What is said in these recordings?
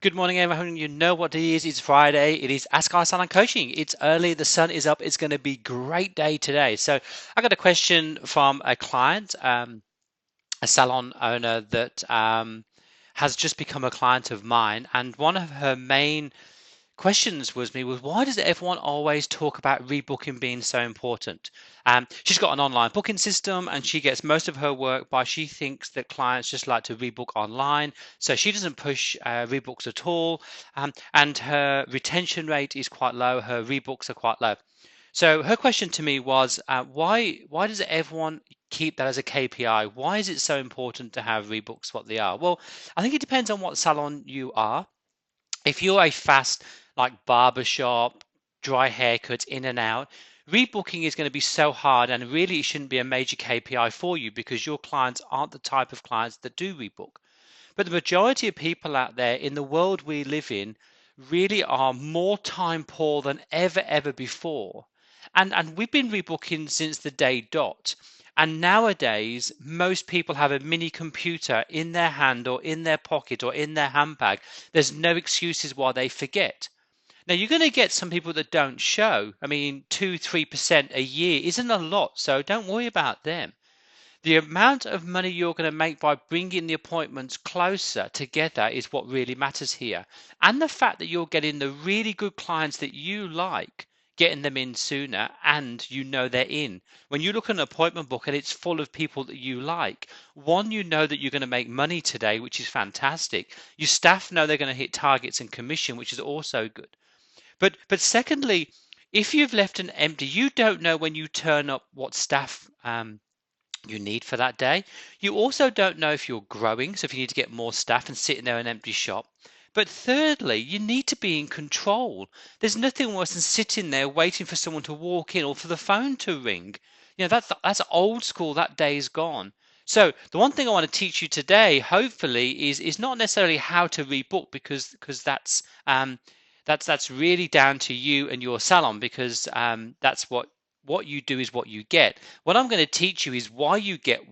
Good morning, everyone. You know what it is. It's Friday. It is Ask Our Salon Coaching. It's early. The sun is up. It's going to be a great day today. So I got a question from a client, a salon owner that has just become a client of mine. And one of her main questions was why does everyone always talk about rebooking being so important? She's got an online booking system and she gets most of her work by she thinks that clients just like to rebook online, so she doesn't push rebooks at all, and her retention rate is quite low. Her rebooks are quite low. So her question to me was, why does everyone keep that as a KPI? Why is it so important to have rebooks what they are? Well, I think it depends on what salon you are. If you're a fast, like barber shop, dry haircuts, in and out, rebooking is going to be so hard, and really it shouldn't be a major KPI for you because your clients aren't the type of clients that do rebook. But the majority of people out there in the world we live in really are more time poor than ever before. And we've been rebooking since the day dot. And nowadays, most people have a mini computer in their hand or in their pocket or in their handbag. There's no excuses why they forget. Now, you're going to get some people that don't show. I mean, 2-3% a year isn't a lot, so don't worry about them. The amount of money you're going to make by bringing the appointments closer together is what really matters here. And the fact that you're getting the really good clients that you like, getting them in sooner, and you know they're in. When you look at an appointment book and it's full of people that you like, one, you know that you're going to make money today, which is fantastic. Your staff know they're going to hit targets and commission, which is also good. But secondly, if you've left an empty, you don't know when you turn up what staff you need for that day. You also don't know if you're growing, so if you need to get more staff and sit in there an empty shop. But thirdly, you need to be in control. There's nothing worse than sitting there waiting for someone to walk in or for the phone to ring. That's old school. That day's gone. So the one thing I want to teach you today, hopefully, is not necessarily how to rebook because that's really down to you and your salon because that's what you do is what you get. What I'm going to teach you is why you get,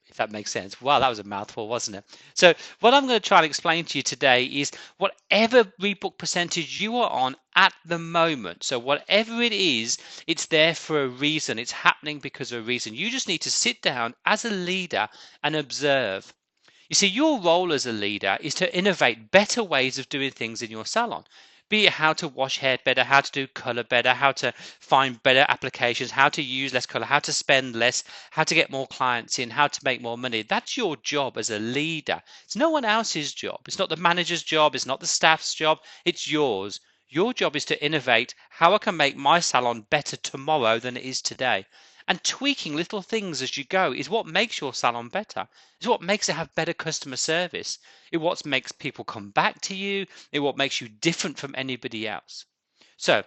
if that makes sense. Wow, that was a mouthful, wasn't it? So, what I'm going to try and explain to you today is whatever rebook percentage you are on at the moment. So, whatever it is, it's there for a reason. It's happening because of a reason. You just need to sit down as a leader and observe. You see, your role as a leader is to innovate better ways of doing things in your salon. Be it how to wash hair better, how to do color better, how to find better applications, how to use less color, how to spend less, how to get more clients in, how to make more money. That's your job as a leader. It's no one else's job. It's not the manager's job. It's not the staff's job. It's yours. Your job is to innovate how I can make my salon better tomorrow than it is today. And tweaking little things as you go is what makes your salon better. It's what makes it have better customer service. It's what makes people come back to you. It's what makes you different from anybody else. So,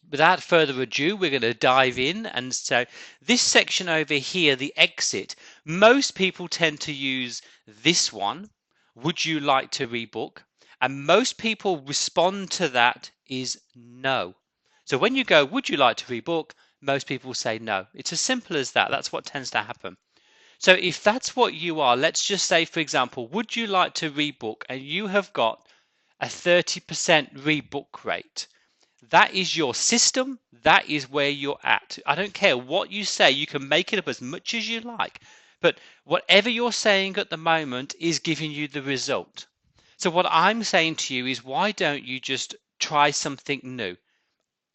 without further ado, we're going to dive in. And so, this section over here, the exit, most people tend to use this one. Would you like to rebook? And most people respond to that is no. So, when you go, would you like to rebook? Most people say no. It's as simple as that. That's what tends to happen. So if that's what you are, let's just say, for example, would you like to rebook and you have got a 30% rebook rate? That is your system. That is where you're at. I don't care what you say. You can make it up as much as you like. But whatever you're saying at the moment is giving you the result. So what I'm saying to you is why don't you just try something new?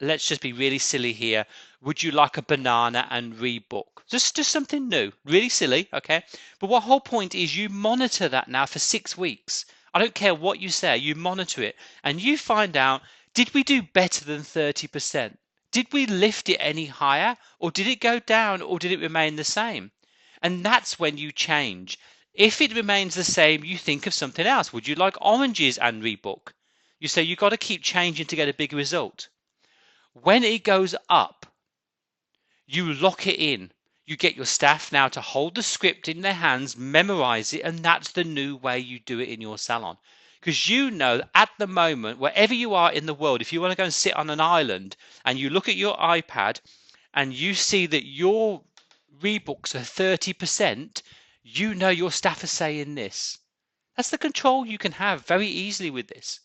Let's just be really silly here. Would you like a banana and rebook? Just something new, really silly, okay? But what whole point is you monitor that now for 6 weeks. I don't care what you say, you monitor it and you find out, did we do better than 30%? Did we lift it any higher or did it go down or did it remain the same? And that's when you change. If it remains the same, you think of something else. Would you like oranges and rebook? You say you've got to keep changing to get a big result. When it goes up, you lock it in. You get your staff now to hold the script in their hands, memorize it, and that's the new way you do it in your salon. Because you know at the moment, wherever you are in the world, if you want to go and sit on an island and you look at your iPad and you see that your rebooks are 30%, you know your staff are saying this. That's the control you can have very easily with this.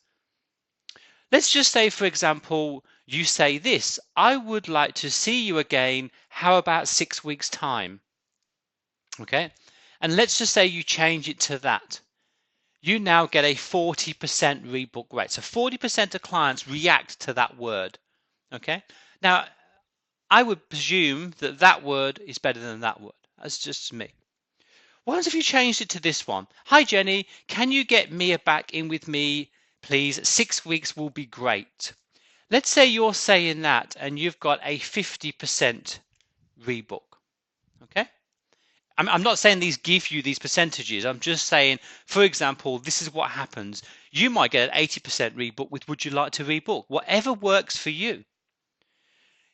Let's just say, for example, you say this: I would like to see you again. How about 6 weeks' time? Okay. And let's just say you change it to that. You now get a 40% rebook rate. So 40% of clients react to that word. Okay. Now, I would presume that that word is better than that word. That's just me. What if you changed it to this one? Hi, Jenny. Can you get Mia back in with me, please? 6 weeks will be great. Let's say you're saying that and you've got a 50% rebook. Okay. I'm not saying these give you these percentages. I'm just saying, for example, this is what happens. You might get an 80% rebook with would you like to rebook? Whatever works for you.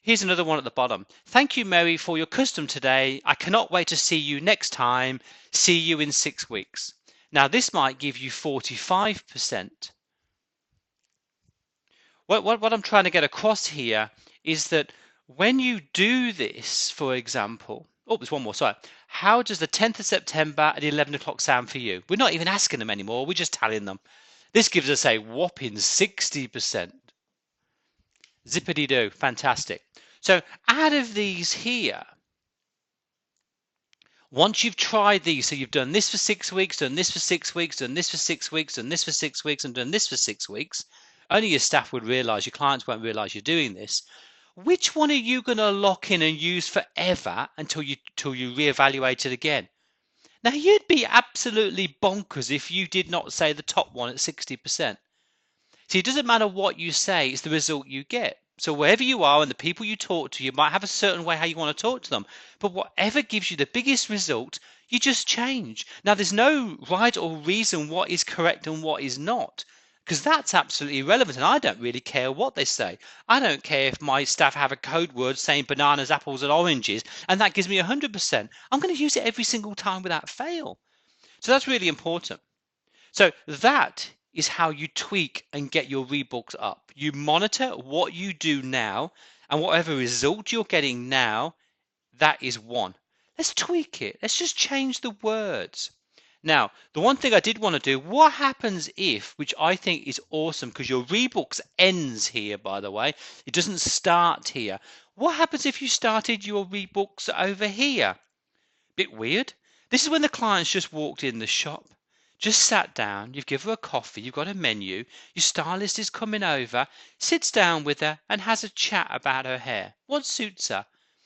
Here's another one at the bottom. Thank you, Mary, for your custom today. I cannot wait to see you next time. See you in 6 weeks. Now, this might give you 45%. What I'm trying to get across here is that when you do this, for example, oh, there's one more, sorry. How does the 10th of September at 11 o'clock sound for you? We're not even asking them anymore. We're just telling them. This gives us a whopping 60%. Zippity-doo, fantastic. So out of these here, once you've tried these, so you've done this for 6 weeks, done this for 6 weeks, done this for 6 weeks, done this for 6 weeks, and done this for 6 weeks, only your staff would realize, your clients won't realize you're doing this. Which one are you going to lock in and use forever until you reevaluate it again? Now, you'd be absolutely bonkers if you did not say the top one at 60%. See, it doesn't matter what you say, it's the result you get. So wherever you are and the people you talk to, you might have a certain way how you want to talk to them. But whatever gives you the biggest result, you just change. Now, there's no right or reason what is correct and what is not, because that's absolutely irrelevant. And I don't really care what they say. I don't care if my staff have a code word saying bananas, apples, and oranges, and that gives me 100%. I'm going to use it every single time without fail. So that's really important. So that is how you tweak and get your rebooks up. You monitor what you do now, and whatever result you're getting now, that is one. Let's tweak it. Let's just change the words. Now, the one thing I did want to do, what happens if, which I think is awesome, because your rebooks ends here, by the way, it doesn't start here. What happens if you started your rebooks over here? Bit weird. This is when the client's just walked in the shop, just sat down, you've given her a coffee, you've got a menu, your stylist is coming over, sits down with her and has a chat about her hair. What suits her?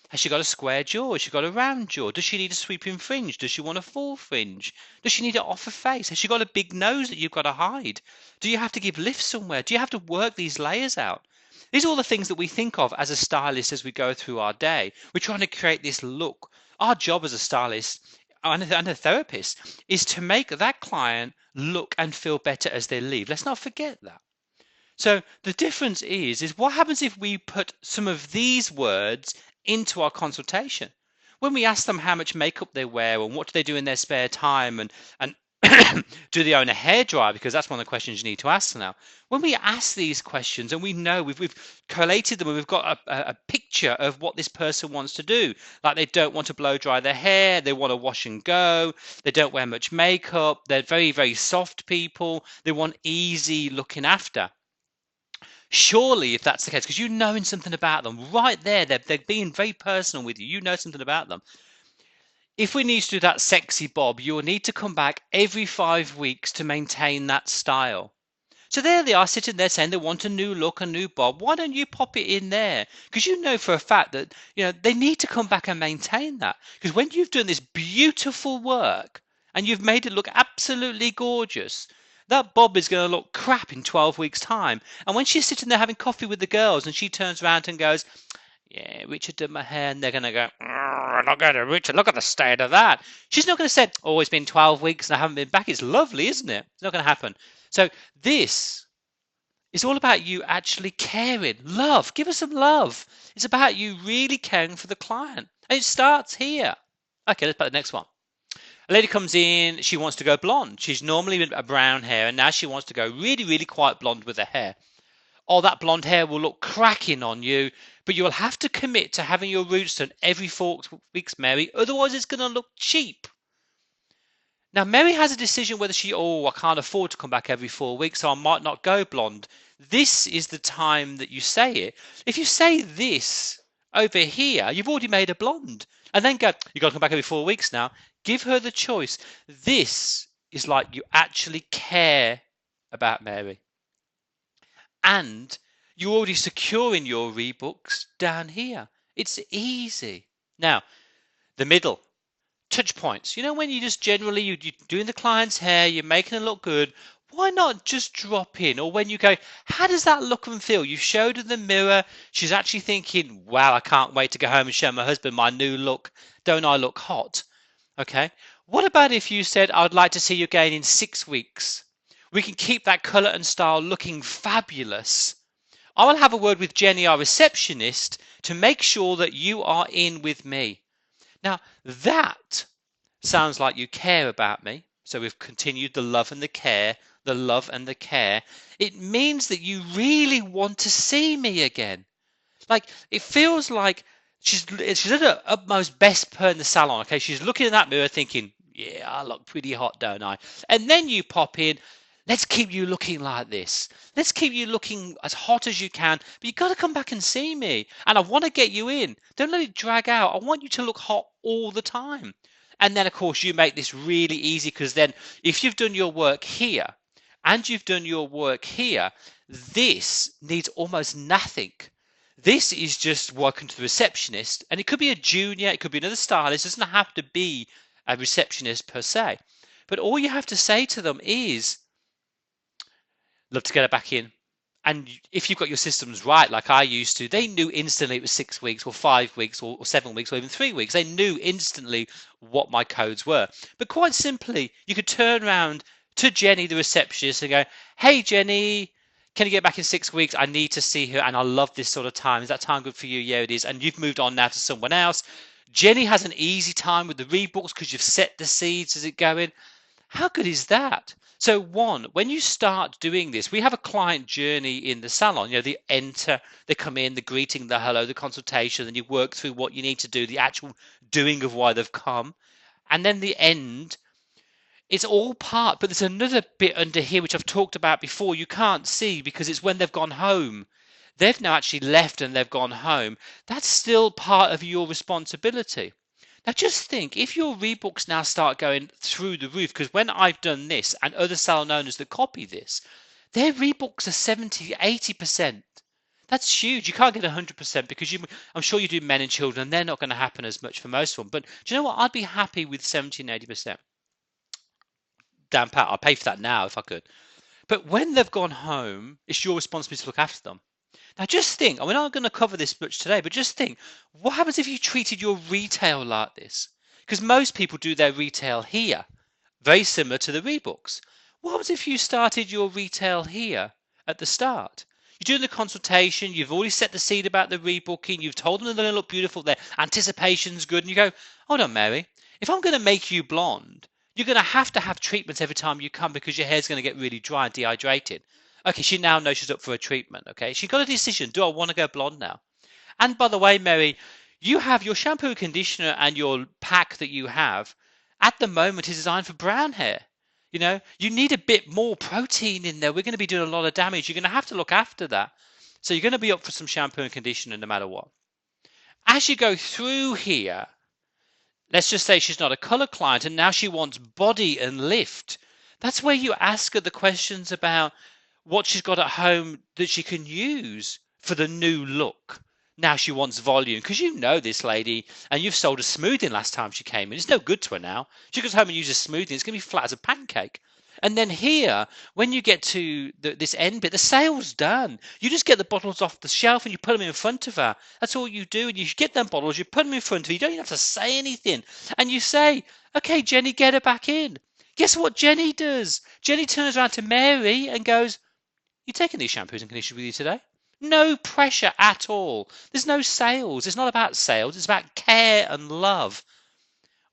Has she got a square jaw? Has she got a round jaw? Does she need a sweeping fringe? Does she want a full fringe? Does she need an off her face? Has she got a big nose that you've got to hide? Do you have to give lift somewhere? Do you have to work these layers out? These are all the things that we think of as a stylist as we go through our day. We're trying to create this look. Our job as a stylist and a therapist is to make that client look and feel better as they leave. Let's not forget that. So the difference is what happens if we put some of these words into our consultation? When we ask them how much makeup they wear and what do they do in their spare time and do they own a hairdryer? Because that's one of the questions you need to ask now. When we ask these questions and we know we've collated them and we've got a picture of what this person wants to do, like they don't want to blow dry their hair, they want to wash and go, they don't wear much makeup, they're very, very soft people, they want easy looking after. Surely, if that's the case, because you're knowing something about them right there, they're being very personal with you, you know something about them. If we need to do that sexy bob, you'll need to come back every 5 weeks to maintain that style. So there they are sitting there saying they want a new look, a new bob. Why don't you pop it in there? Because you know for a fact that they need to come back and maintain that. Because when you've done this beautiful work and you've made it look absolutely gorgeous, that bob is going to look crap in 12 weeks' time. And when she's sitting there having coffee with the girls and she turns around and goes, yeah, Richard did my hair, and they're going to go, look at it, Richard, look at the state of that. She's not going to say, oh, it's been 12 weeks and I haven't been back. It's lovely, isn't it? It's not going to happen. So this is all about you actually caring. Love. Give us some love. It's about you really caring for the client. And it starts here. Okay, let's put the next one. A lady comes in, she wants to go blonde. She's normally a brown hair, and now she wants to go really, really quite blonde with her hair. Oh, that blonde hair will look cracking on you, but you will have to commit to having your roots done every 4 weeks, Mary. Otherwise, it's going to look cheap. Now, Mary has a decision whether I can't afford to come back every 4 weeks, so I might not go blonde. This is the time that you say it. If you say this over here, you've already made a blonde. And then go, you got to come back every 4 weeks now. Give her the choice. This is like you actually care about Mary. And you're already securing your rebooks down here. It's easy. Now, the middle. Touch points. You know, when you just generally you're doing the client's hair, you're making it look good. Why not just drop in? Or when you go, how does that look and feel? You showed her the mirror. She's actually thinking, wow, I can't wait to go home and show my husband my new look. Don't I look hot? Okay. What about if you said, I'd like to see you again in 6 weeks? We can keep that colour and style looking fabulous. I will have a word with Jenny, our receptionist, to make sure that you are in with me. Now, that sounds like you care about me. So we've continued the love and the care, the love and the care. It means that you really want to see me again. Like, it feels like she's at her utmost best per in the salon. Okay, she's looking in that mirror thinking, yeah, I look pretty hot, don't I? And then you pop in. Let's keep you looking like this. Let's keep you looking as hot as you can. But you've got to come back and see me. And I want to get you in. Don't let it drag out. I want you to look hot all the time. And then, of course, you make this really easy because then if you've done your work here and you've done your work here, this needs almost nothing. This is just working to the receptionist, and it could be a junior, it could be another stylist. It doesn't have to be a receptionist per se. But all you have to say to them is, love to get it back in. And if you've got your systems right, like I used to, they knew instantly it was 6 weeks or 5 weeks or 7 weeks or even 3 weeks. They knew instantly what my codes were. But quite simply, you could turn around to Jenny, the receptionist, and go, hey, Jenny, can you get back in 6 weeks? I need to see her and I love this sort of time. Is that time good for you? Yeah, it is. And you've moved on now to someone else. Jenny has an easy time with the rebooks because you've set the seeds as it going. How good is that? So one, when you start doing this, we have a client journey in the salon. You know, they enter, they come in, the greeting, the hello, the consultation, and you work through what you need to do, the actual doing of why they've come. And then the end, it's all part, but there's another bit under here which I've talked about before you can't see because it's when they've gone home. They've now actually left and they've gone home. That's still part of your responsibility. Now just think, if your rebooks now start going through the roof, because when I've done this and other salon owners that copy this, their rebooks are 70, 80%. That's huge. You can't get 100% because I'm sure you do men and children, and they're not going to happen as much for most of them. But do you know what? I'd be happy with 70 and 80%. Damn pat, I'd pay for that now if I could. But when they've gone home, it's your responsibility to look after them. Now just think, we're not going to cover this much today, but just think, what happens if you treated your retail like this? Because most people do their retail here, very similar to the rebooks. What happens if you started your retail here at the start? You're doing the consultation, you've already set the seed about the rebooking, you've told them they're going to look beautiful, their anticipation's good, and you go, hold on, Mary, if I'm going to make you blonde, you're going to have treatments every time you come because your hair's going to get really dry and dehydrated. Okay, she now knows she's up for a treatment. Okay, she got a decision. Do I want to go blonde now? And by the way, Mary, you have your shampoo and conditioner and your pack that you have at the moment is designed for brown hair. You know, you need a bit more protein in there. We're going to be doing a lot of damage. You're going to have to look after that. So you're going to be up for some shampoo and conditioner no matter what. As you go through here, let's just say she's not a color client and now she wants body and lift. That's where you ask her the questions about what she's got at home that she can use for the new look. Now she wants volume because you know this lady and you've sold a smoothing last time she came in. It's no good to her now. She goes home and uses smoothing. It's going to be flat as a pancake. And then here, when you get to this end bit, the sale's done. You just get the bottles off the shelf and you put them in front of her. That's all you do. And you get them bottles, you put them in front of her. You don't even have to say anything. And you say, okay, Jenny, get her back in. Guess what Jenny does? Jenny turns around to Mary and goes, you taking these shampoos and conditioners with you today? No pressure at all. There's no sales. It's not about sales. It's about care and love.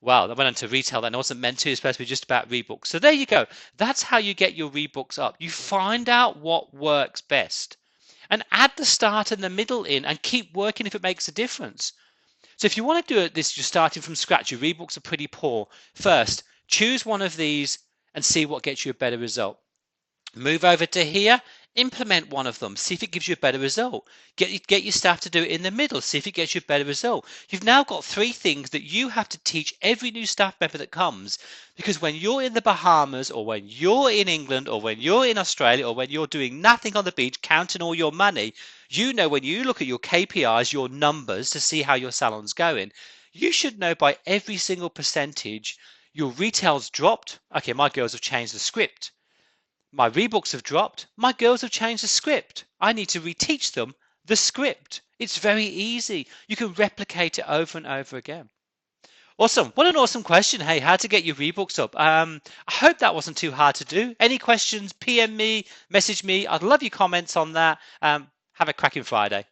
Well, I went into retail then. I wasn't meant to. It's supposed to be just about rebooks. So there you go. That's how you get your rebooks up. You find out what works best and add the start and the middle in and keep working if it makes a difference. So if you want to do it, this you're starting from scratch. Your rebooks are pretty poor. First, Choose one of these and see what gets you a better result. Move over to here, implement one of them, see if it gives you a better result. Get your staff to do it in the middle, see if it gets you a better result. You've now got three things that you have to teach every new staff member that comes, because when you're in the Bahamas, or when you're in England, or when you're in Australia, or when you're doing nothing on the beach counting all your money, you know, when you look at your KPIs, your numbers, to see how your salon's going, you should know by every single percentage your retail's dropped. Okay, my girls have changed the script. My rebooks have dropped. My girls have changed the script. I need to reteach them the script. It's very easy. You can replicate it over and over again. Awesome. What an awesome question. Hey, how to get your rebooks up. I hope that wasn't too hard to do. Any questions, PM me, message me. I'd love your comments on that. Have a cracking Friday.